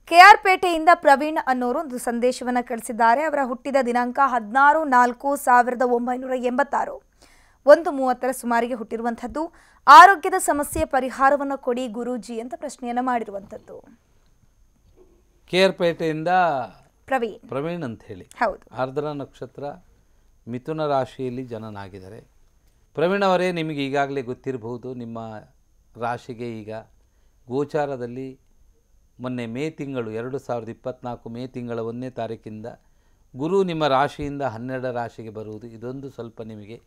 K R ಪೇಟೆಯಿಂದ Praveen ಅನ್ನೋರು ಒಂದು ಸಂದೇಶವನ್ನು ಕಳಿಸಿದ್ದಾರೆ. ಅವರ ಹುಟ್ಟಿದ ದಿನಾಂಕ 16-4-1986 1:30 ಸುಮಾರಿಗೆ ಹುಟ್ಟಿರುವಂತದ್ದು. ಆರೋಗ್ಯದ ಸಮಸ್ಯೆ ಪರಿಹಾರವನ್ನು ಕೊಡಿ ಗುರೂಜಿ ಅಂತ ಪ್ರಶ್ನೆಯನ್ನು ಮಾಡಿರುವಂತದ್ದು. ಕೆಆರ್ ಪೇಟೆಯಿಂದ ಪ್ರವೀಣ್ ಅಂತ ಹೇಳಿ. ಹೌದು. ಆರ್ದ್ರ ನಕ್ಷತ್ರ ಮಿಥುನ ರಾಶಿಯಲ್ಲಿ ಜನನಾಗಿದ್ದಾರೆ. ಪ್ರವೀಣ್ ಅವರೇ, ನಿಮಗೆ ಈಗಾಗಲೇ ಗೊತ್ತಿರಬಹುದು, ನಿಮ್ಮ ರಾಶಿಗೆ ಈಗ ಗೋಚಾರದಲ್ಲಿ ಮೊನ್ನೆ ಮೇ ತಿಂಗಳು 2024 ಮೇ ತಿಂಗಳ 1ನೇ ತಾರೀಕಿಂದ ಗುರು ನಿಮ್ಮ ರಾಶಿಯಿಂದ 12 ರಾಶಿಗೆ ಬರುವುದು ಇದೊಂದು ಸ್ವಲ್ಪ ನಿಮಗೆ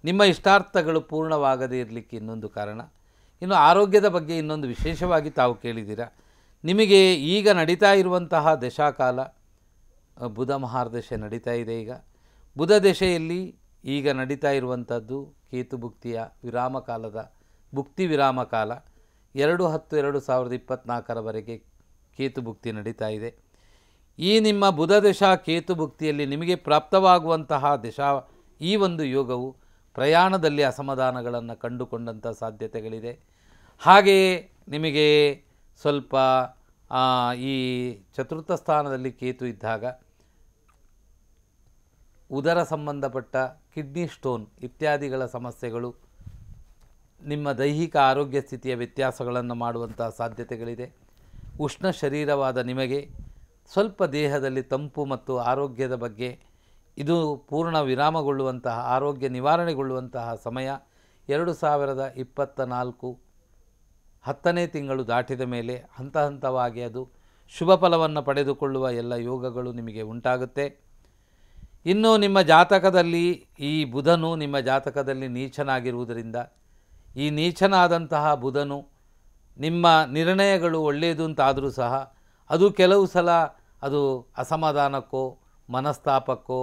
ನಿಮ್ಮ ಇಷ್ಟಾರ್ಥಗಳು ಪೂರ್ಣವಾಗದೇ ಇರಲಿಕ್ಕೆ ಇನ್ನೊಂದು ಕಾರಣ. ಇನ್ನು ಆರೋಗ್ಯದ ಬಗ್ಗೆ ಇನ್ನೊಂದು ವಿಶೇಷವಾಗಿ ತಾವು ಕೇಳಿದ್ದೀರಾ. ನಿಮಗೆ ಈಗ ನಡೀತಾ ಇರುವಂತಹ ದಶಾಕಾಲ ಬುಧ ಮಹಾರ್ದಶೆ ನಡೀತಾ ಇದೆ. ಈಗ ಬುಧ ದಶೆಯಲ್ಲಿ ಈಗ ನಡೀತಾ ಇರುವಂಥದ್ದು ಕೇತು ಭುಕ್ತಿಯ ವಿರಾಮ ಕಾಲದ ಭುಕ್ತಿ ವಿರಾಮ ಕಾಲ 2/10/2024 ಕೇತು ಭುಕ್ತಿ ನಡೀತಾ ಇದೆ. ಈ ನಿಮ್ಮ ಬುಧ ದಶಾ ಕೇತು ಭುಕ್ತಿಯಲ್ಲಿ ನಿಮಗೆ ಪ್ರಾಪ್ತವಾಗುವಂತಹ ದಶಾ ಈ ಒಂದು ಯೋಗವು ಪ್ರಯಾಣದಲ್ಲಿ ಅಸಮಾಧಾನಗಳನ್ನು ಕಂಡುಕೊಂಡಂಥ ಸಾಧ್ಯತೆಗಳಿದೆ. ಹಾಗೆಯೇ ನಿಮಗೆ ಸ್ವಲ್ಪ ಈ ಚತುರ್ಥ ಸ್ಥಾನದಲ್ಲಿ ಕೇತು ಇದ್ದಾಗ ಉದರ ಸಂಬಂಧಪಟ್ಟ ಕಿಡ್ನಿ ಸ್ಟೋನ್ ಇತ್ಯಾದಿಗಳ ಸಮಸ್ಯೆಗಳು, ನಿಮ್ಮ ದೈಹಿಕ ಆರೋಗ್ಯ ಸ್ಥಿತಿಯ ವ್ಯತ್ಯಾಸಗಳನ್ನು ಮಾಡುವಂಥ ಸಾಧ್ಯತೆಗಳಿದೆ. ಉಷ್ಣ ಶರೀರವಾದ ನಿಮಗೆ ಸ್ವಲ್ಪ ದೇಹದಲ್ಲಿ ತಂಪು ಮತ್ತು ಆರೋಗ್ಯದ ಬಗ್ಗೆ ಇದು ಪೂರ್ಣ ವಿರಾಮಗೊಳ್ಳುವಂತಹ ಆರೋಗ್ಯ ನಿವಾರಣೆಗೊಳ್ಳುವಂತಹ ಸಮಯ 2024 10ನೇ ತಿಂಗಳು ದಾಟಿದ ಮೇಲೆ ಹಂತ ಹಂತವಾಗಿ ಅದು ಶುಭ ಫಲವನ್ನು ಪಡೆದುಕೊಳ್ಳುವ ಎಲ್ಲ ಯೋಗಗಳು ನಿಮಗೆ ಉಂಟಾಗುತ್ತೆ. ಇನ್ನು ನಿಮ್ಮ ಜಾತಕದಲ್ಲಿ ಈ ಬುಧನು ನಿಮ್ಮ ಜಾತಕದಲ್ಲಿ ನೀಚನಾಗಿರುವುದರಿಂದ ಈ ನೀಚನಾದಂತಹ ಬುಧನು ನಿಮ್ಮ ನಿರ್ಣಯಗಳು ಒಳ್ಳೆಯದು ಅಂತಾದರೂ ಸಹ ಅದು ಕೆಲವು ಸಲ ಅದು ಅಸಮಾಧಾನಕ್ಕೋ ಮನಸ್ತಾಪಕ್ಕೋ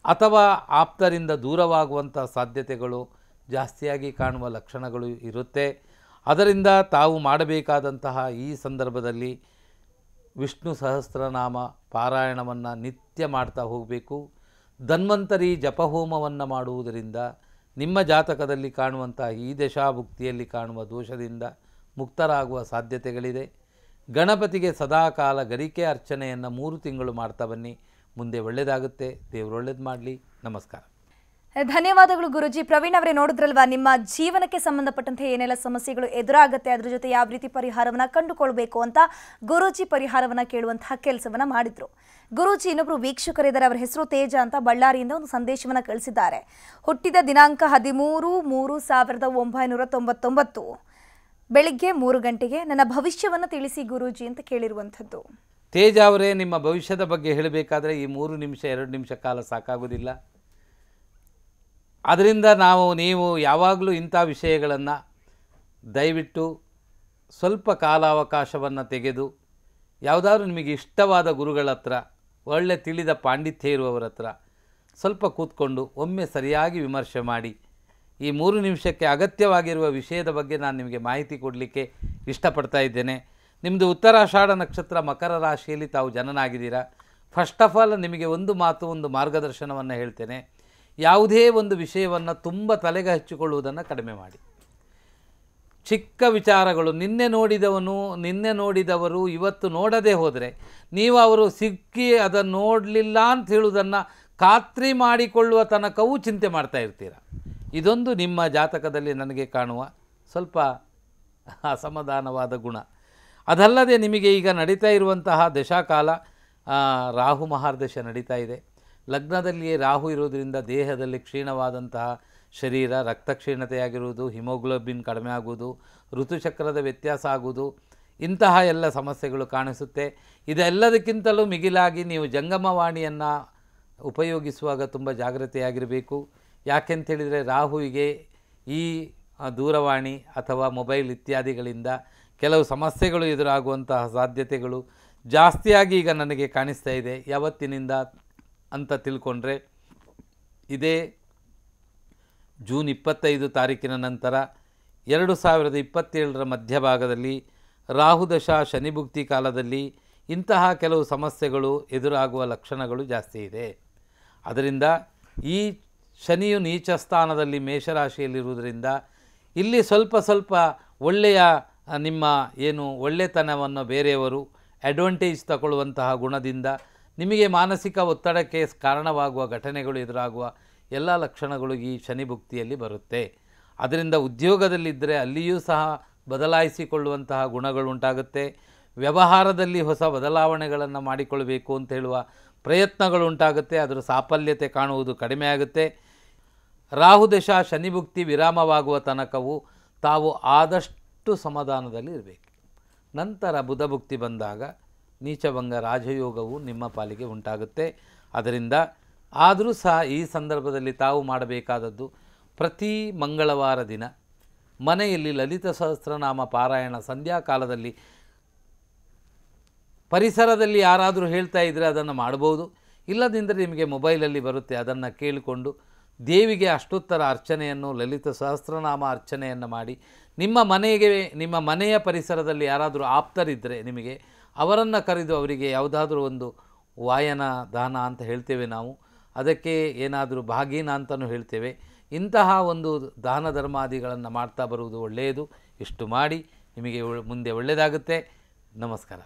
ಅಥವಾ ಆಪ್ತರಿಂದ ದೂರವಾಗುವಂಥ ಸಾಧ್ಯತೆಗಳು ಜಾಸ್ತಿಯಾಗಿ ಕಾಣುವ ಲಕ್ಷಣಗಳು ಇರುತ್ತೆ. ಅದರಿಂದ ತಾವು ಮಾಡಬೇಕಾದಂತಹ ಈ ಸಂದರ್ಭದಲ್ಲಿ ವಿಷ್ಣು ಸಹಸ್ರನಾಮ ಪಾರಾಯಣವನ್ನು ನಿತ್ಯ ಮಾಡ್ತಾ ಹೋಗಬೇಕು. ಧನ್ವಂತರಿ ಜಪಹೋಮವನ್ನು ಮಾಡುವುದರಿಂದ ನಿಮ್ಮ ಜಾತಕದಲ್ಲಿ ಕಾಣುವಂಥ ಈ ದಶಾಭುಕ್ತಿಯಲ್ಲಿ ಕಾಣುವ ದೋಷದಿಂದ ಮುಕ್ತರಾಗುವ ಸಾಧ್ಯತೆಗಳಿದೆ. ಗಣಪತಿಗೆ ಸದಾಕಾಲ ಗರಿಕೆ ಅರ್ಚನೆಯನ್ನು 3 ತಿಂಗಳು ಮಾಡ್ತಾ ಬನ್ನಿ, ಮುಂದೆ ಒಳ್ಳೆಯದಾಗುತ್ತೆ. ದೇವರು ಒಳ್ಳೇದು ಮಾಡಲಿ. ನಮಸ್ಕಾರ. ಧನ್ಯವಾದಗಳು ಗುರುಜಿ. ಪ್ರವೀಣ್ ಅವರೇ, ನೋಡಿದ್ರಲ್ವಾ ನಿಮ್ಮ ಜೀವನಕ್ಕೆ ಸಂಬಂಧಪಟ್ಟಂತೆ ಏನೆಲ್ಲ ಸಮಸ್ಯೆಗಳು ಎದುರಾಗುತ್ತೆ, ಅದ್ರ ಜೊತೆ ಯಾವ ರೀತಿ ಪರಿಹಾರವನ್ನು ಕಂಡುಕೊಳ್ಬೇಕು ಅಂತ ಗುರೂಜಿ ಪರಿಹಾರವನ್ನು ಕೇಳುವಂತಹ ಕೆಲಸವನ್ನು ಮಾಡಿದ್ರು. ಗುರೂಜಿ ಇನ್ನೊಬ್ರು ವೀಕ್ಷಕರಿದ್ದಾರೆ, ಅವರ ಹೆಸರು ತೇಜ ಅಂತ, ಬಳ್ಳಾರಿಯಿಂದ ಒಂದು ಸಂದೇಶವನ್ನು ಕಳಿಸಿದ್ದಾರೆ. ಹುಟ್ಟಿದ ದಿನಾಂಕ 13-3-1999 ಬೆಳಿಗ್ಗೆ 3 ಗಂಟೆಗೆ. ನನ್ನ ಭವಿಷ್ಯವನ್ನು ತಿಳಿಸಿ ಗುರೂಜಿ ಅಂತ ಕೇಳಿರುವಂಥದ್ದು. ತೇಜ ಅವರೇ, ನಿಮ್ಮ ಭವಿಷ್ಯದ ಬಗ್ಗೆ ಹೇಳಬೇಕಾದ್ರೆ ಈ 3 ನಿಮಿಷ 2 ನಿಮಿಷ ಕಾಲ ಸಾಕಾಗೋದಿಲ್ಲ. ಅದರಿಂದ ನೀವು ಯಾವಾಗಲೂ ಇಂಥ ವಿಷಯಗಳನ್ನು ದಯವಿಟ್ಟು ಸ್ವಲ್ಪ ಕಾಲಾವಕಾಶವನ್ನು ತೆಗೆದು ಯಾವುದಾದ್ರೂ ನಿಮಗೆ ಇಷ್ಟವಾದ ಗುರುಗಳ ಹತ್ರ, ಒಳ್ಳೆ ತಿಳಿದ ಪಾಂಡಿತ್ಯ ಇರುವವರ ಹತ್ರ ಸ್ವಲ್ಪ ಕೂತ್ಕೊಂಡು ಒಮ್ಮೆ ಸರಿಯಾಗಿ ವಿಮರ್ಶೆ ಮಾಡಿ ಈ 3 ನಿಮಿಷಕ್ಕೆ ಅಗತ್ಯವಾಗಿರುವ ವಿಷಯದ ಬಗ್ಗೆ ನಾನು ನಿಮಗೆ ಮಾಹಿತಿ ಕೊಡಲಿಕ್ಕೆ ಇಷ್ಟಪಡ್ತಾ ಇದ್ದೇನೆ. ನಿಮ್ಮದು ಉತ್ತರಾಷಾಢ ನಕ್ಷತ್ರ ಮಕರ ರಾಶಿಯಲ್ಲಿ ತಾವು ಜನನಾಗಿದ್ದೀರಾ. ಫಸ್ಟ್ ಆಫ್ ಆಲ್ ನಿಮಗೆ ಒಂದು ಮಾರ್ಗದರ್ಶನವನ್ನು ಹೇಳ್ತೇನೆ. ಯಾವುದೇ ಒಂದು ವಿಷಯವನ್ನು ತುಂಬ ತಲೆಗೆ ಹಚ್ಚಿಕೊಳ್ಳುವುದನ್ನು ಕಡಿಮೆ ಮಾಡಿ. ಚಿಕ್ಕ ವಿಚಾರಗಳು, ನಿನ್ನೆ ನೋಡಿದವರು ಇವತ್ತು ನೋಡದೇ ಹೋದರೆ ನೀವು ಅವರು ಸಿಕ್ಕಿ ಅದನ್ನು ನೋಡಲಿಲ್ಲ ಅಂತ ಹೇಳುವುದನ್ನು ಖಾತ್ರಿ ಮಾಡಿಕೊಳ್ಳುವ ತನಕವೂ ಚಿಂತೆ ಮಾಡ್ತಾ ಇರ್ತೀರ. ಇದೊಂದು ನಿಮ್ಮ ಜಾತಕದಲ್ಲಿ ನನಗೆ ಕಾಣುವ ಸ್ವಲ್ಪ ಅಸಮಾಧಾನವಾದ ಗುಣ. ಅದಲ್ಲದೆ ನಿಮಗೆ ಈಗ ನಡೀತಾ ಇರುವಂತಹ ದಶಾಕಾಲ ರಾಹು ಮಹಾರ್ದಶ ನಡೀತಾ ಇದೆ. ಲಗ್ನದಲ್ಲಿಯೇ ರಾಹು ಇರೋದರಿಂದ ದೇಹದಲ್ಲಿ ಕ್ಷೀಣವಾದಂತಹ ಶರೀರ, ರಕ್ತ ಕ್ಷೀಣತೆಯಾಗಿರುವುದು, ಹಿಮೋಗ್ಲೋಬಿನ್ ಕಡಿಮೆ ಆಗುವುದು, ಋತುಚಕ್ರದ ವ್ಯತ್ಯಾಸ ಆಗುವುದು, ಇಂತಹ ಎಲ್ಲ ಸಮಸ್ಯೆಗಳು ಕಾಣಿಸುತ್ತೆ. ಇದೆಲ್ಲದಕ್ಕಿಂತಲೂ ಮಿಗಿಲಾಗಿ ನೀವು ಜಂಗಮವಾಣಿಯನ್ನು ಉಪಯೋಗಿಸುವಾಗ ತುಂಬ ಜಾಗ್ರತೆಯಾಗಿರಬೇಕು. ಯಾಕೆಂತೇಳಿದರೆ ರಾಹುವಿಗೆ ಈ ದೂರವಾಣಿ ಅಥವಾ ಮೊಬೈಲ್ ಇತ್ಯಾದಿಗಳಿಂದ ಕೆಲವು ಸಮಸ್ಯೆಗಳು ಎದುರಾಗುವಂತಹ ಸಾಧ್ಯತೆಗಳು ಜಾಸ್ತಿಯಾಗಿ ಈಗ ನನಗೆ ಕಾಣಿಸ್ತಾ ಇದೆ. ಯಾವತ್ತಿನಿಂದ ಅಂತ ತಿಳ್ಕೊಂಡ್ರೆ ಇದೇ ಜೂನ್ 25 ತಾರೀಕಿನ ನಂತರ 2027 ಮಧ್ಯಭಾಗದಲ್ಲಿ ರಾಹುದಶಾ ಶನಿಭುಕ್ತಿ ಕಾಲದಲ್ಲಿ ಇಂತಹ ಕೆಲವು ಸಮಸ್ಯೆಗಳು ಎದುರಾಗುವ ಲಕ್ಷಣಗಳು ಜಾಸ್ತಿ ಇದೆ. ಅದರಿಂದ ಈ ಶನಿಯು ನೀಚ ಸ್ಥಾನದಲ್ಲಿ ಮೇಷರಾಶಿಯಲ್ಲಿರುವುದರಿಂದ ಇಲ್ಲಿ ಸ್ವಲ್ಪ ಒಳ್ಳೆಯ ನಿಮ್ಮ ಏನು ಒಳ್ಳೆತನವನ್ನು ಬೇರೆಯವರು ಅಡ್ವಾಂಟೇಜ್ ತಗೊಳ್ಳುವಂತಹ ಗುಣದಿಂದ ನಿಮಗೆ ಮಾನಸಿಕ ಒತ್ತಡಕ್ಕೆ ಕಾರಣವಾಗುವ ಘಟನೆಗಳು ಎದುರಾಗುವ ಎಲ್ಲ ಲಕ್ಷಣಗಳು ಈ ಶನಿ ಭುಕ್ತಿಯಲ್ಲಿ ಬರುತ್ತೆ. ಅದರಿಂದ ಉದ್ಯೋಗದಲ್ಲಿದ್ದರೆ ಅಲ್ಲಿಯೂ ಸಹ ಬದಲಾಯಿಸಿಕೊಳ್ಳುವಂತಹ ಗುಣಗಳು ಉಂಟಾಗುತ್ತೆ. ವ್ಯವಹಾರದಲ್ಲಿ ಹೊಸ ಬದಲಾವಣೆಗಳನ್ನು ಮಾಡಿಕೊಳ್ಳಬೇಕು ಅಂತ ಹೇಳುವ ಪ್ರಯತ್ನಗಳು ಉಂಟಾಗುತ್ತೆ. ಅದರ ಸಾಫಲ್ಯತೆ ಕಾಣುವುದು ಕಡಿಮೆ ಆಗುತ್ತೆ. ರಾಹುದಶ ಶನಿ ಭುಕ್ತಿ ವಿರಾಮವಾಗುವ ತನಕವೂ ತಾವು ಆದಷ್ಟು ಸಮಾಧಾನದಲ್ಲಿ ಇರಬೇಕು. ನಂತರ ಬುಧ ಭುಕ್ತಿ ಬಂದಾಗ ನೀಚಭಂಗ ರಾಜಯೋಗವು ನಿಮ್ಮ ಪಾಲಿಗೆ ಉಂಟಾಗುತ್ತೆ. ಅದರಿಂದ ಆದರೂ ಸಹ ಈ ಸಂದರ್ಭದಲ್ಲಿ ತಾವು ಮಾಡಬೇಕಾದದ್ದು ಪ್ರತಿ ಮಂಗಳವಾರ ದಿನ ಮನೆಯಲ್ಲಿ ಲಲಿತ ಸಹಸ್ರನಾಮ ಪಾರಾಯಣ ಸಂಧ್ಯಾಕಾಲದಲ್ಲಿ ಪರಿಸರದಲ್ಲಿ ಯಾರಾದರೂ ಹೇಳ್ತಾ ಇದ್ದರೆ ಅದನ್ನು ಮಾಡ್ಬೋದು. ಇಲ್ಲದಿದ್ದರೆ ನಿಮಗೆ ಮೊಬೈಲಲ್ಲಿ ಬರುತ್ತೆ, ಅದನ್ನು ಕೇಳಿಕೊಂಡು ದೇವಿಗೆ ಅಷ್ಟೋತ್ತರ ಅರ್ಚನೆಯನ್ನು ಲಲಿತ ಸಹಸ್ರನಾಮ ಅರ್ಚನೆಯನ್ನು ಮಾಡಿ ನಿಮ್ಮ ಮನೆಯ ಪರಿಸರದಲ್ಲಿ ಯಾರಾದರೂ ಆಪ್ತರಿದ್ದರೆ ನಿಮಗೆ ಅವರನ್ನು ಕರೆದು ಅವರಿಗೆ ಯಾವುದಾದ್ರೂ ಒಂದು ವಾಯನ ದಾನ ಅಂತ ಹೇಳ್ತೇವೆ ನಾವು, ಅದಕ್ಕೆ ಏನಾದರೂ ಭಾಗೀನ ಅಂತಲೂ ಹೇಳ್ತೇವೆ. ಇಂತಹ ಒಂದು ದಾನ ಧರ್ಮಾದಿಗಳನ್ನು ಮಾಡ್ತಾ ಬರುವುದು ಒಳ್ಳೆಯದು. ಇಷ್ಟು ಮಾಡಿ ನಿಮಗೆ ಮುಂದೆ ಒಳ್ಳೆಯದಾಗುತ್ತೆ. ನಮಸ್ಕಾರ.